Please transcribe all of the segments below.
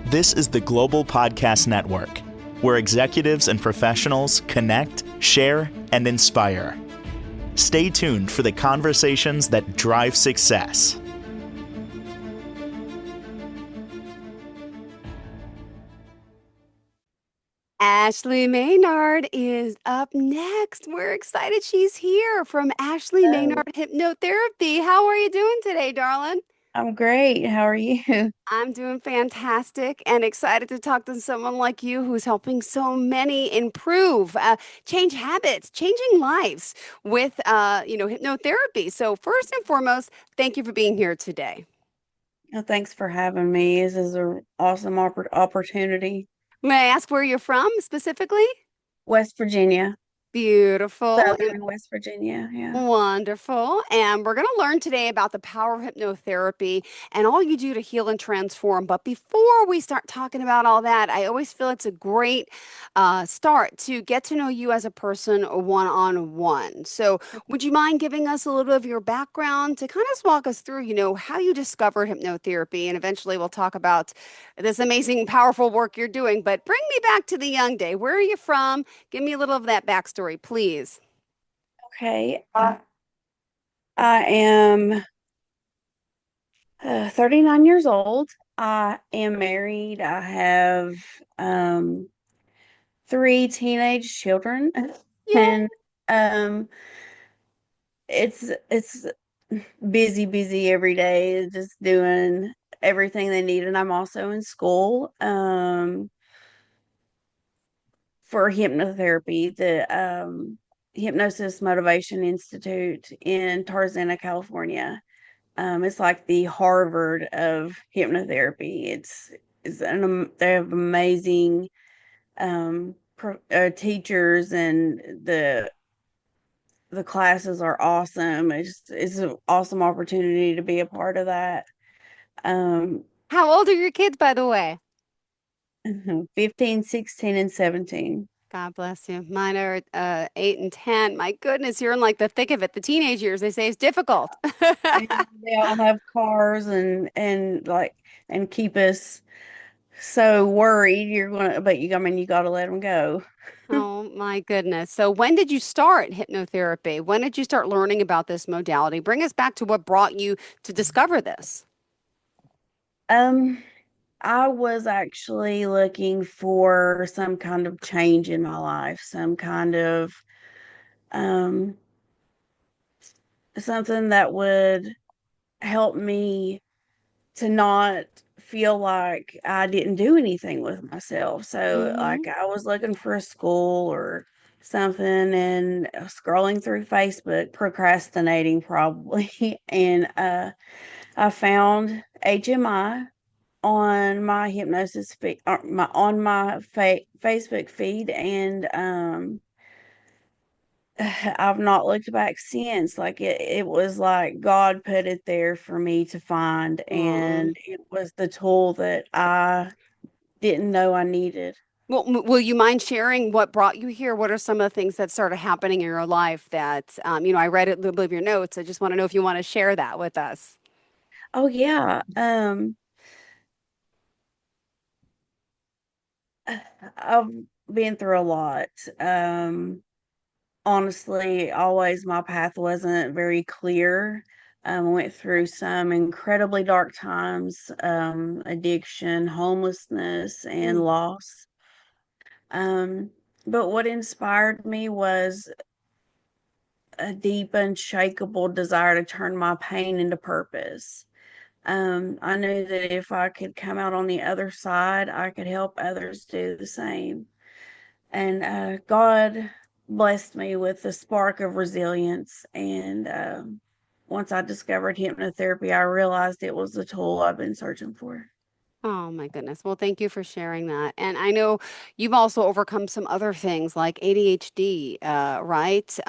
This is the Global Podcast Network, where executives and professionals connect, share, and inspire. Stay tuned for the conversations that drive success. Ashley Maynard is up next. We're excited she's here from Ashley Oh, Maynard Hypnotherapy. How are you doing today, darling? I'm great. How are you? I'm doing fantastic and excited to talk to someone like you who's helping so many improve, change habits, changing lives with, hypnotherapy. So first and foremost, thank you for being here today. Well, thanks for having me. This is an awesome opportunity. May I ask where you're from specifically? West Virginia, Beautiful. Southern West Virginia. Yeah. Wonderful. And we're going to learn today about the power of hypnotherapy and all you do to heal and transform. But before we start talking about all that, I always feel it's a great start to get to know you as a person one on one. So, would you mind giving us a little bit of your background to kind of walk us through, how you discovered hypnotherapy? And eventually we'll talk about this amazing, powerful work you're doing. But bring me back to the young day. Where are you from? Give me a little of that backstory, please. Okay. I am 39 years old. I am married. I have um, three teenage children, Yay. and um, it's busy every day, just doing everything they need. And I'm also in school. For hypnotherapy, the Hypnosis Motivation Institute in Tarzana, California. It's like the Harvard of hypnotherapy. They have amazing teachers, and the classes are awesome. It's an awesome opportunity to be a part of that. Um, How old are your kids, by the way? 15, 16, and 17. God bless you. Mine are 8 and 10. My goodness, you're in like the thick of it. The teenage years, they say, is difficult. And they all have cars, and keep us so worried. I mean, you got to let them go. Oh my goodness. So when did you start hypnotherapy? When did you start learning about this modality? Bring us back to what brought you to discover this. Um, I was actually looking for some kind of change in my life, some kind of um something that would help me to not feel like I didn't do anything with myself. So, Mm-hmm. like, I was looking for a school or something, and scrolling through Facebook, procrastinating probably, and I found HMI on my hypnosis feed, on my Facebook feed, and I've not looked back since. Like, it was like God put it there for me to find, Aw. and it was the tool that I didn't know I needed. Well, will you mind sharing what brought you here? What are some of the things that started happening in your life that, I read a little bit of your notes. I just want to know if you want to share that with us. Oh yeah. I've been through a lot. Um, Honestly, always my path wasn't very clear. I went through some incredibly dark times, addiction, homelessness, and Mm. loss. Um, but what inspired me was a deep, unshakable desire to turn my pain into purpose. I knew that if I could come out on the other side, I could help others do the same. And God blessed me with a spark of resilience. And once I discovered hypnotherapy, I realized it was the tool I've been searching for. Oh my goodness. Well, thank you for sharing that. And I know you've also overcome some other things like ADHD, right?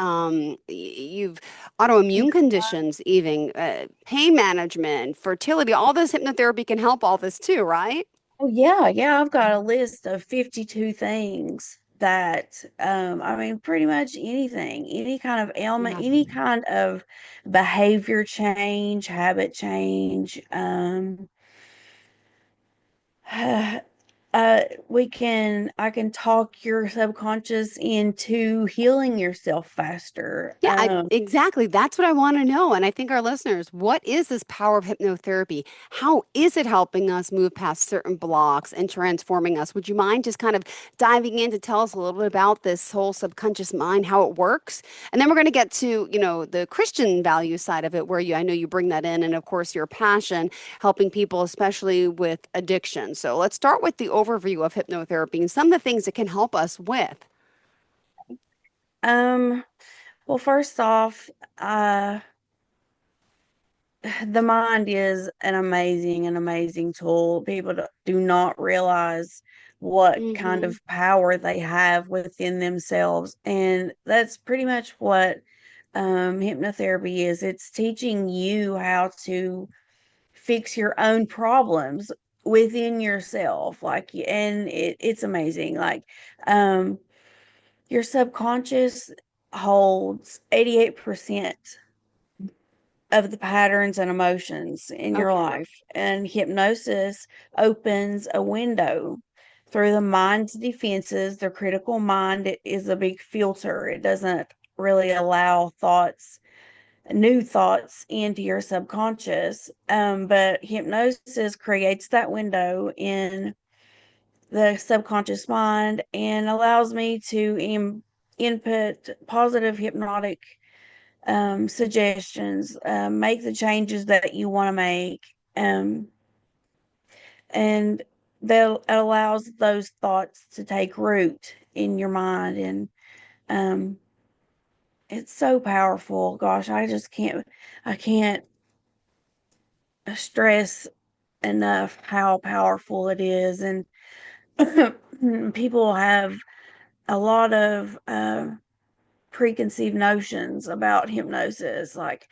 You've Yeah. autoimmune conditions, even pain management, fertility, all this hypnotherapy can help all this too, right? Oh, yeah. Yeah. I've got a list of 52 things that, I mean, pretty much anything, any kind of ailment, Yeah. any kind of behavior change, habit change, I can talk your subconscious into healing yourself faster. Yeah, exactly. That's what I want to know. And I think our listeners, what is this power of hypnotherapy? How is it helping us move past certain blocks and transforming us? Would you mind just kind of diving in to tell us a little bit about this whole subconscious mind, how it works? And then we're going to get to, the Christian value side of it, where I know you bring that in, and of course your passion, helping people, especially with addiction. So let's start with the overview of hypnotherapy and some of the things it can help us with. Um, well, first off, uh, the mind is an amazing tool. People do not realize what kind Mm-hmm. of power they have within themselves. And that's pretty much what hypnotherapy is. It's teaching you how to fix your own problems within yourself. And it's amazing. Um, your subconscious holds 88% of the patterns and emotions in your Okay. life. And hypnosis opens a window through the mind's defenses. The critical mind is a big filter. It doesn't really allow new thoughts into your subconscious. But hypnosis creates that window in the subconscious mind and allows me to input positive hypnotic suggestions, make the changes that you want to make, um, and that allows those thoughts to take root in your mind. And um, it's so powerful. Gosh, I can't stress enough how powerful it is. And people have a lot of preconceived notions about hypnosis. Like,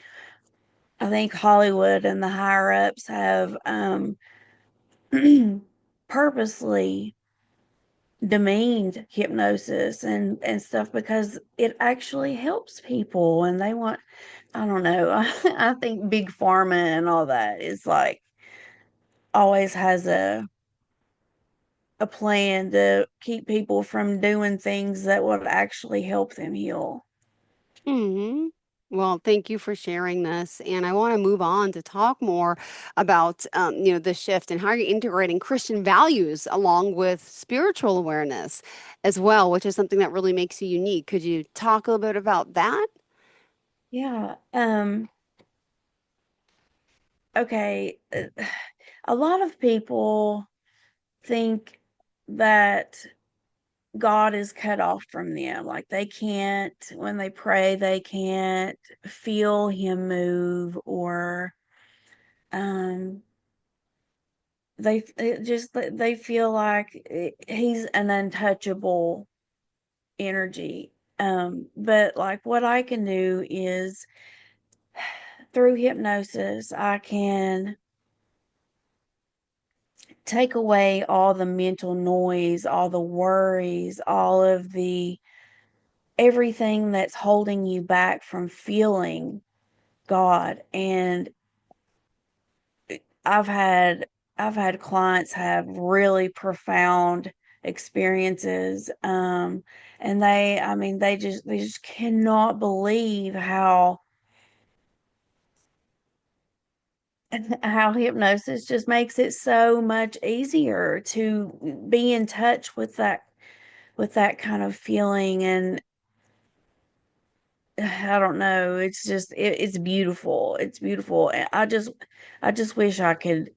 I think Hollywood and the higher ups have purposely demeaned hypnosis and stuff because it actually helps people, and they want, I don't know. I think big pharma and all that is like always has a plan to keep people from doing things that would actually help them heal. Hmm. Well, thank you for sharing this. And I want to move on to talk more about, the shift and how you're integrating Christian values along with spiritual awareness as well, which is something that really makes you unique. Could you talk a little bit about that? Yeah. Okay. A lot of people think that God is cut off from them. Like, they can't, when they pray, they can't feel him move, or um they feel like he's an untouchable energy. But like, what I can do is, through hypnosis, I can take away all the mental noise, all the worries, all of the everything that's holding you back from feeling God. And I've had I've had clients have really profound experiences, and they just cannot believe how hypnosis just makes it so much easier to be in touch with that kind of feeling. And I don't know, it's beautiful. It's beautiful. And I just wish I could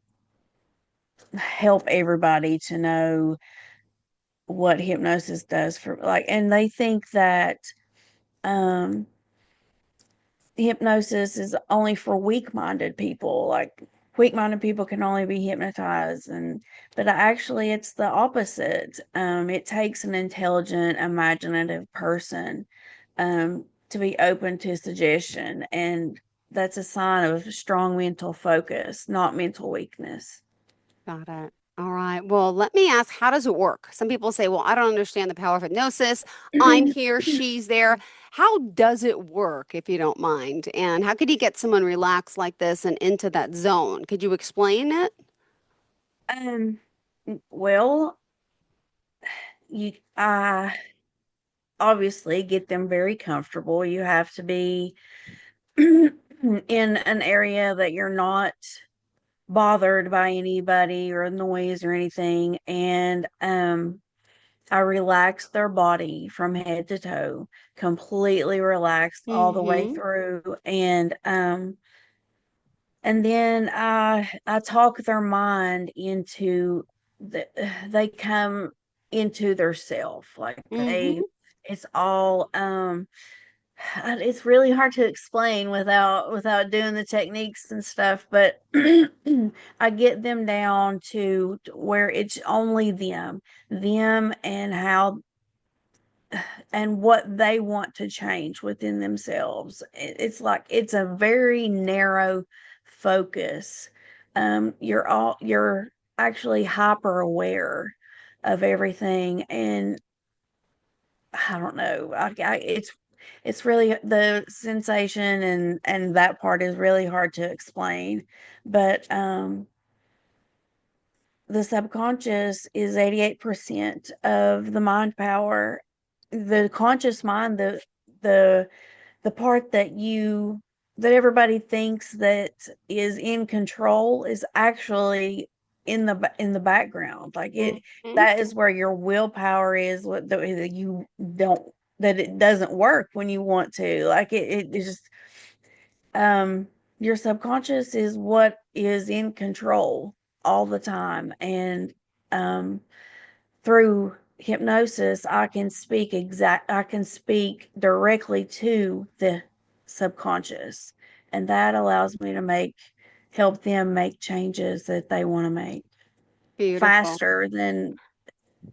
help everybody to know what hypnosis does for, like, and they think that um hypnosis is only for weak-minded people. Like, weak-minded people can only be hypnotized. And but actually it's the opposite. It takes an intelligent, imaginative person to be open to suggestion, and that's a sign of strong mental focus, not mental weakness. Got it. All right. Well, let me ask, how does it work? Some people say, well, I don't understand the power of hypnosis. I'm here, she's there. How does it work, if you don't mind? And how could you get someone relaxed like this and into that zone? Could you explain it? um well, I obviously get them very comfortable. You have to be in an area that you're not bothered by anybody or noise or anything. And I relax their body from head to toe, completely relaxed all the way Mm-hmm. through. And then I talk their mind into they come into their self. Like Mm-hmm. it's all it's really hard to explain without doing the techniques and stuff, but I get them down to where it's only them and how and what they want to change within themselves. It's like it's a very narrow focus. You're actually hyper aware of everything, and I don't know. It's really the sensation and that part is really hard to explain, but the subconscious is 88% of the mind power. The conscious mind, the the part that everybody thinks that is in control is actually in the background. Like it Mm-hmm. that is where your willpower is, what that you don't that it doesn't work when you want to. Like it just um your subconscious is what is in control all the time. And um through hypnosis I can speak directly to the subconscious, and that allows me to help them make changes that they want to make Beautiful. faster than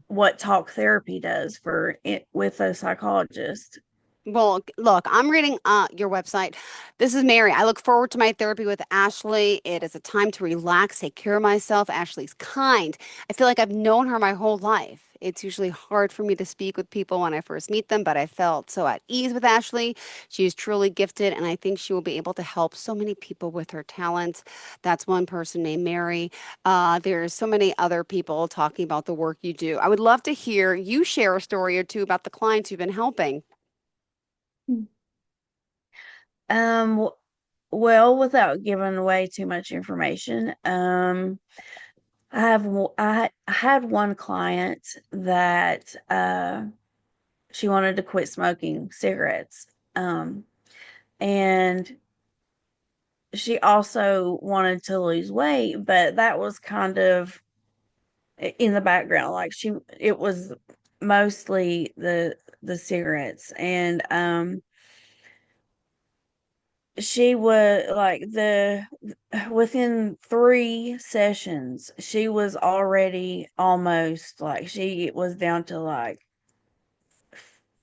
what talk therapy does for it with a psychologist. Well, look, I'm reading your website. This is Mary. I look forward to my therapy with Ashley. It is a time to relax, take care of myself. Ashley's kind. I feel like I've known her my whole life. It's usually hard for me to speak with people when I first meet them, but I felt so at ease with Ashley. She is truly gifted, and I think she will be able to help so many people with her talents. That's one person named Mary. There's so many other people talking about the work you do. I would love to hear you share a story or two about the clients you've been helping. um well, without giving away too much information, I had one client that she wanted to quit smoking cigarettes. And she also wanted to lose weight, but that was kind of in the background. Like it was mostly the cigarettes. And she was like within 3 sessions, she was already almost like she was down to like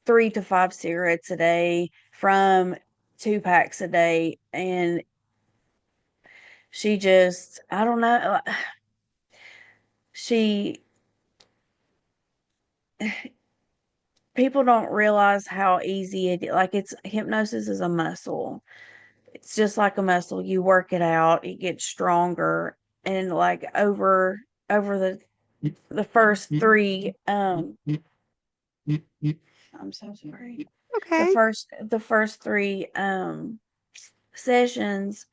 3 to 5 cigarettes a day from 2 packs a day. And she just, I don't know, she, people don't realize how easy like it's hypnosis is a muscle. It's just like a muscle. You work it out, it gets stronger. And like over the first three, I'm so sorry. Okay. The first three sessions,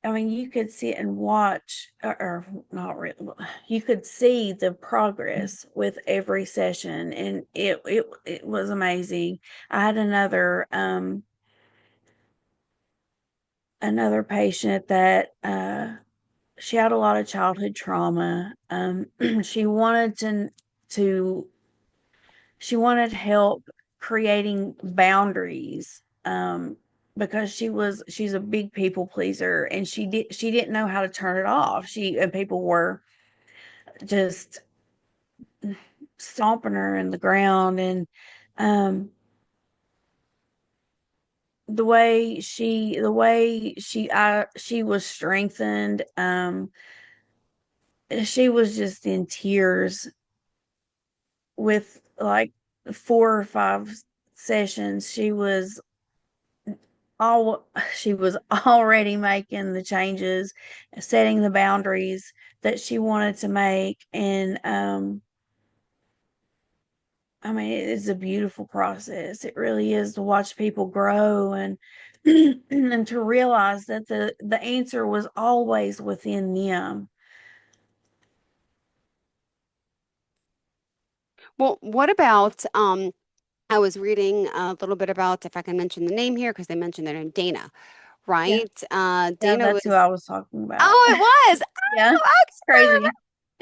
I mean, you could sit and watch, or not really, you could see the progress with every session, and it was amazing. I had another patient that she had a lot of childhood trauma. She wanted to she wanted help creating boundaries, because she's a big people pleaser, and she didn't know how to turn it off. She and people were just stomping her in the ground. And um she was strengthened. She was just in tears with like 4 or 5 sessions. All she was already making the changes, setting the boundaries that she wanted to make. And I mean, it's a beautiful process. It really is, to watch people grow and and to realize that the answer was always within them. Well, what about I was reading a little bit about, if I can mention the name here, because they mentioned their name, Dana, Yeah, right? yeah, Dana that's who was, I was talking about. oh, it was. Yeah, Oh, okay. it's crazy.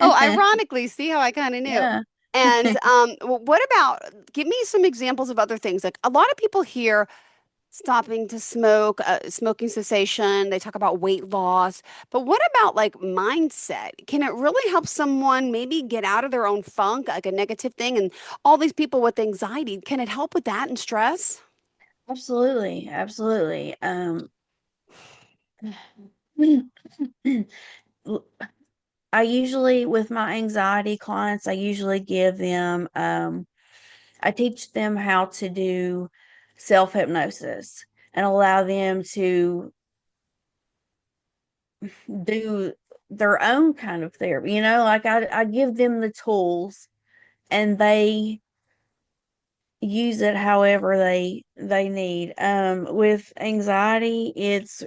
Oh, ironically, see how I kind of knew. Yeah. And what about, give me some examples of other things. Like a lot of people hear stopping to smoke, smoking cessation. They talk about weight loss. But what about like mindset? Can it really help someone maybe get out of their own funk, like a negative thing? And all these people with anxiety, can it help with that and stress? Absolutely, absolutely. I usually, with my anxiety clients, I usually give them, I teach them how to do self hypnosis and allow them to do their own kind of therapy. Like I give them the tools and they use it however they need. With anxiety, it's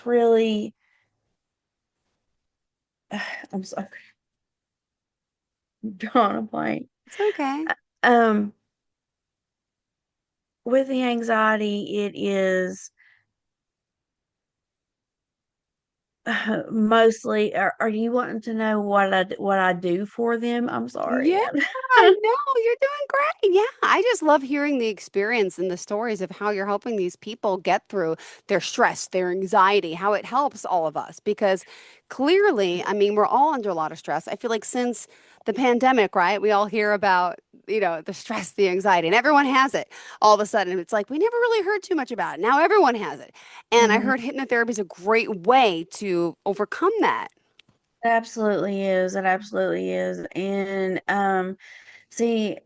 really, I'm sorry, I'm drawing a blank. It's okay. Um, with the anxiety, it is mostly. Are you wanting to know what I do for them? I'm sorry. Yeah, no, you're doing great. Yeah, I just love hearing the experience and the stories of how you're helping these people get through their stress, their anxiety, how it helps all of us. Because clearly, I mean, we're all under a lot of stress. I feel like since the pandemic, right, we all hear about, the stress, the anxiety, and everyone has it all of a sudden. It's like we never really heard too much about it. Now everyone has it. And I Mhm. heard hypnotherapy is a great way to overcome that. It absolutely is. It absolutely is. And see,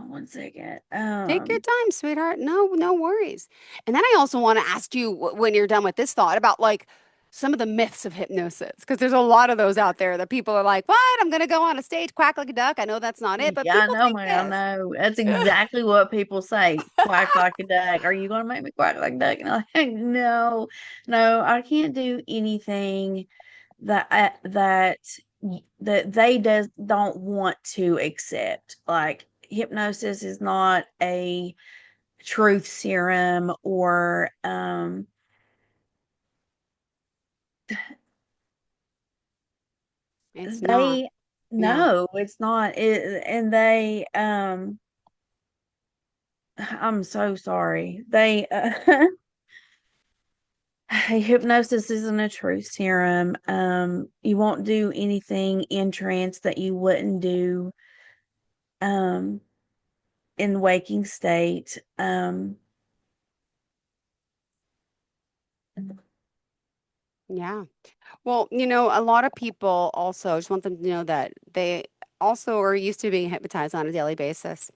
one second. Take your time, sweetheart. No, no worries. And then I also want to ask you when you're done with this thought about like some of the myths of hypnosis, because there's a lot of those out there that people are like, "What? I'm going to go on a stage, quack like a duck." I know that's not it, but Yeah, I people know, think man. I this. know. That's exactly what people say. Quack like a duck. Are you going to make me quack like a duck? And I'm like, no, no, I can't do anything that they don't want to accept. Like hypnosis is not a truth serum or It's not. they Yeah. no, it's not. And they I'm so sorry. They hypnosis isn't a truth serum. You won't do anything in trance that you wouldn't do um in waking state. Yeah. Well, a lot of people also, I just want them to know that they also are used to being hypnotized on a daily basis.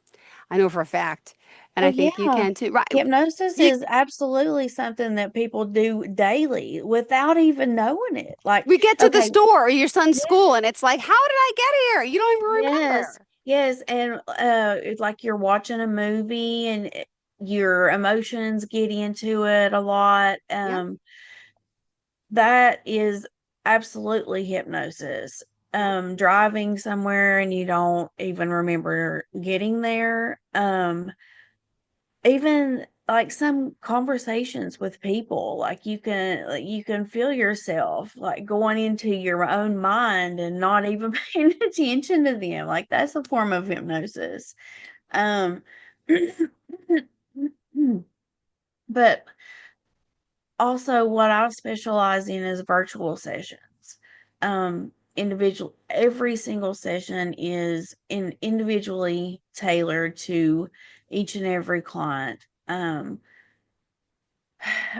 I know for a fact. And Oh I think you yeah. can too. Right. Hypnosis You, is absolutely something that people do daily without even knowing it. Like, we get to the okay, store or your son's yes, school and it's like, how did I get here? You don't even yes, remember. yes, and it's like you're watching a movie and your emotions get into it a lot. Yep. That is absolutely hypnosis. Yep. Driving somewhere and you don't even remember getting there. Even like some conversations with people, like you can feel yourself like going into your own mind and not even paying attention to them. Like that's a form of hypnosis. Um, but also what I specialize in is virtual sessions. Individual Every single session is individually tailored to each and every client. I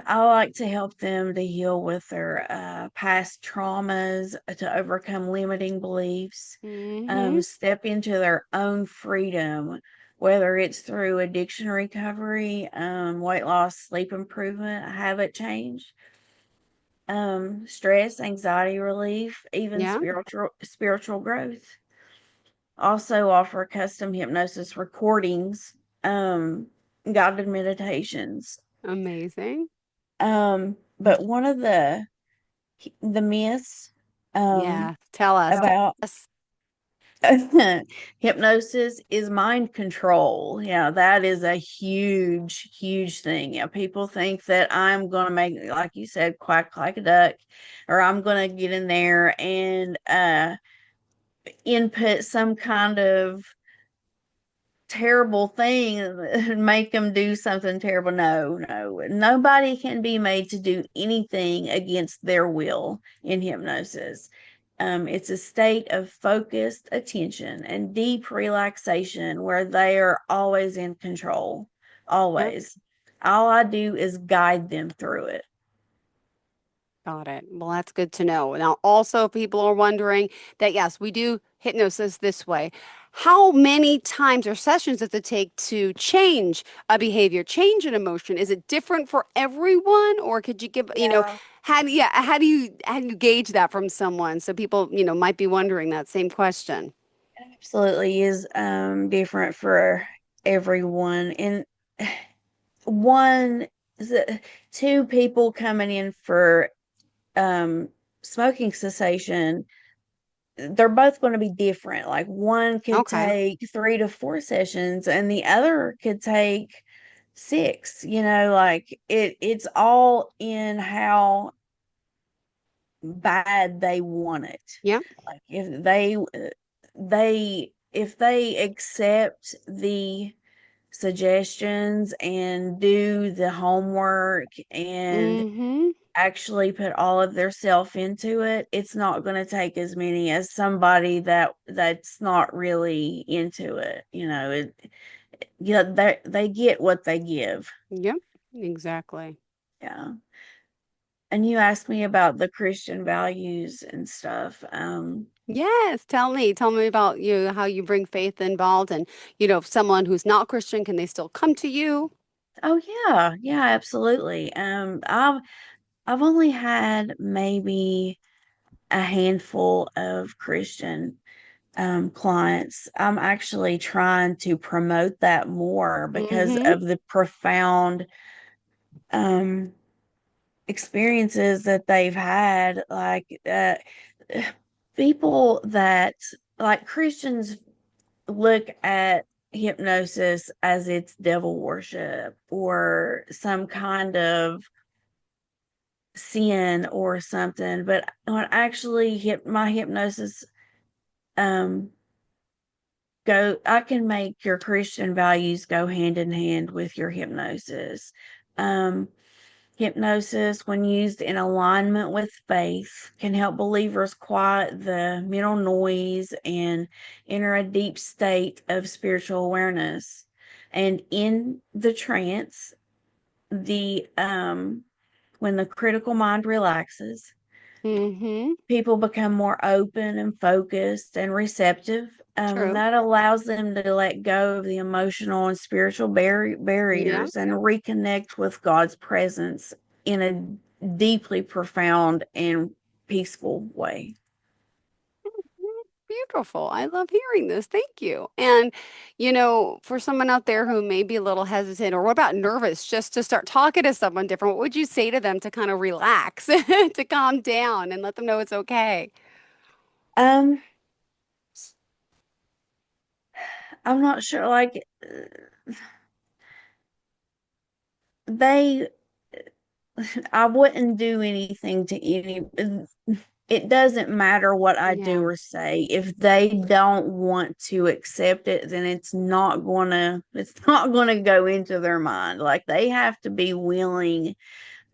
like to help them to heal with their past traumas, to overcome limiting beliefs, Mm-hmm. step into their own freedom, whether it's through addiction recovery, weight loss, sleep improvement, habit change. stress, anxiety relief, even Yeah. spiritual growth. Also offer custom hypnosis recordings, um, guided meditations. Amazing. But one of the myths Yeah. Tell us. Tell about us. hypnosis is mind control. Yeah, that is a huge, huge thing. Yeah, people think that I'm gonna make, like you said, quack like a duck, or I'm gonna get in there and input some kind of terrible thing and make them do something terrible. No, no, nobody can be made to do anything against their will in hypnosis. It's a state of focused attention and deep relaxation where they are always in control. Yep. Always. All I do is guide them through it. Got it. Well, that's good to know. Now, also, people are wondering that yes, we do hypnosis this way. How many times or sessions does it take to change a behavior, change an emotion? Is it different for everyone, or could you give, Yeah. how do you gauge that from someone? So people, might be wondering that same question. Absolutely is different for everyone. And one, two people coming in for um smoking cessation, they're both going to be different. Like one could Okay. take 3 to 4 sessions and the other could take six. Like it's all in how bad they want it. Yeah. Like if they accept the suggestions and do the homework and Mm-hmm. actually put all of their self into it, it's not going to take as many as somebody that's not really into it. They get what they give. Yep. Exactly. Yeah. And you asked me about the Christian values and stuff. Yes, tell me about how you bring faith involved and if someone who's not Christian, can they still come to you? Oh yeah, yeah, absolutely. I've only had maybe a handful of Christian clients. I'm actually trying to promote that more because Mm-hmm. of the profound um experiences that they've had. Like people that, like, Christians look at hypnosis as it's devil worship or some kind of sin or something, but when actually my hypnosis um I can make your Christian values go hand in hand with your hypnosis. um Hypnosis, when used in alignment with faith, can help believers quiet the mental noise and enter a deep state of spiritual awareness. And in the trance, the when the critical mind relaxes, Mm-hmm. people become more open and focused and receptive. And True. that allows them to let go of the emotional and spiritual Yeah. barriers and reconnect with God's presence in a deeply profound and peaceful way. Beautiful. I love hearing this. Thank you. And, for someone out there who may be a little hesitant, or what about nervous just to start talking to someone different, what would you say to them to kind of relax, to calm down and let them know it's okay? Um, I'm not sure, like, they I wouldn't do anything to any. It doesn't matter what I do Yeah. or say. If they don't want to accept it, then it's not gonna go into their mind. Like, they have to be willing.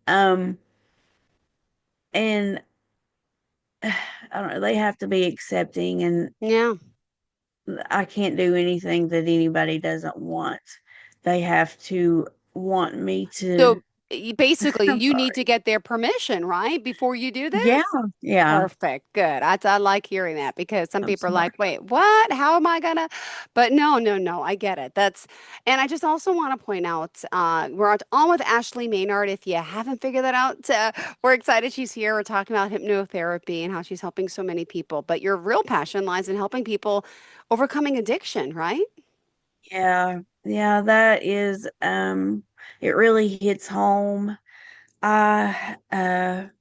Um, and I don't know, they have to be accepting, and Yeah. I can't do anything that anybody doesn't want. They have to want me So to. basically I'm you need to sorry. get their permission, right? Before you do Yeah, this? yeah. Perfect. Good. I like hearing that because some I'm people are sorry. like, wait, what? How am I gonna? But no, no, no, I get it. And I just also want to point out, we're on with Ashley Maynard. If you haven't figured that out, we're excited she's here. We're talking about hypnotherapy and how she's helping so many people. But your real passion lies in helping people overcoming addiction, right? Yeah, yeah, that is, it really hits home. I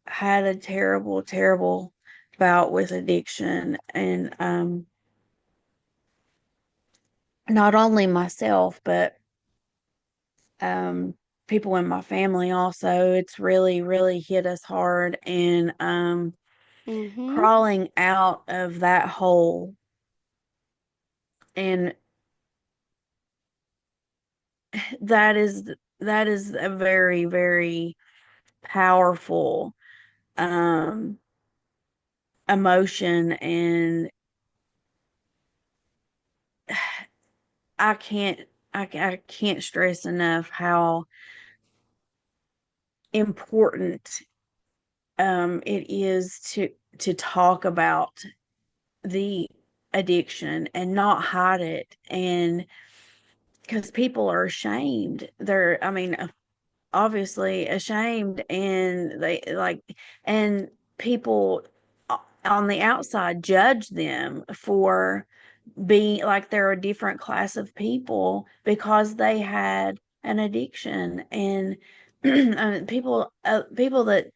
had a terrible, terrible bout with addiction, and not only myself, but um people in my family also. It's really, really hit us hard, and Mm-hmm. crawling out of that hole, and that is that is a very, very powerful um emotion, and I can't I can't stress enough how important it is to talk about the addiction and not hide it, and because people are ashamed. They're, I mean, obviously ashamed, and they like, and people on the outside judge them for being like they're a different class of people because they had an addiction. And people that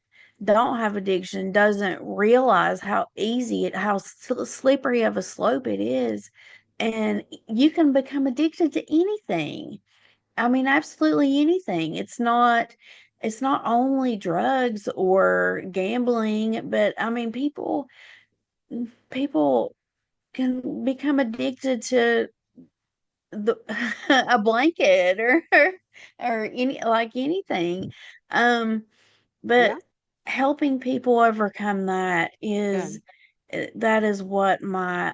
don't have addiction doesn't realize how easy it, how slippery of a slope it is, and you can become addicted to anything. I mean, absolutely anything. It's not only drugs or gambling, but I mean, people can become addicted to the a blanket, or any, like anything. Um, but Yeah. helping people overcome that is, Good. that is what my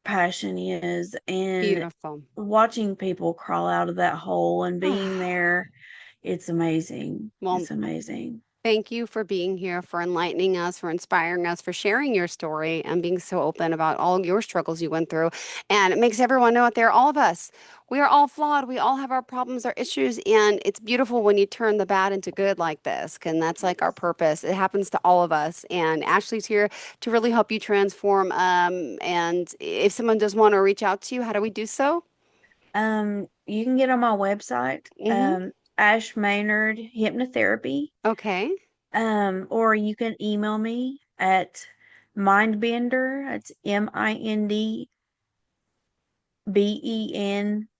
passion is, and Beautiful. watching people crawl out of that hole and being there, it's amazing. Well, It's amazing. thank you for being here, for enlightening us, for inspiring us, for sharing your story and being so open about all your struggles you went through. And it makes everyone know out there, all of us, we are all flawed. We all have our problems, our issues. And it's beautiful when you turn the bad into good like this. And that's like our purpose. It happens to all of us. And Ashley's here to really help you transform. And if someone does want to reach out to you, how do we do so? You can get on my website, Mm-hmm. Ash Maynard Hypnotherapy, Okay. or you can email me at Mindbender. It's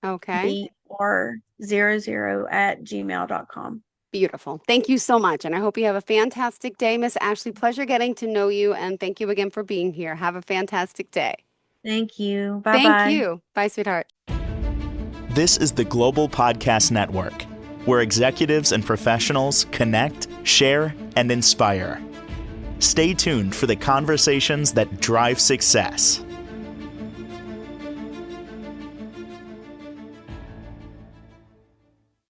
Okay. MindBender 00 at gmail.com. Beautiful. Thank you so much. And I hope you have a fantastic day, Miss Ashley. Pleasure getting to know you. And thank you again for being here. Have a fantastic day. Thank you. Bye Thank bye. you. Bye, sweetheart. This is the Global Podcast Network, where executives and professionals connect, share, and inspire. Stay tuned for the conversations that drive success.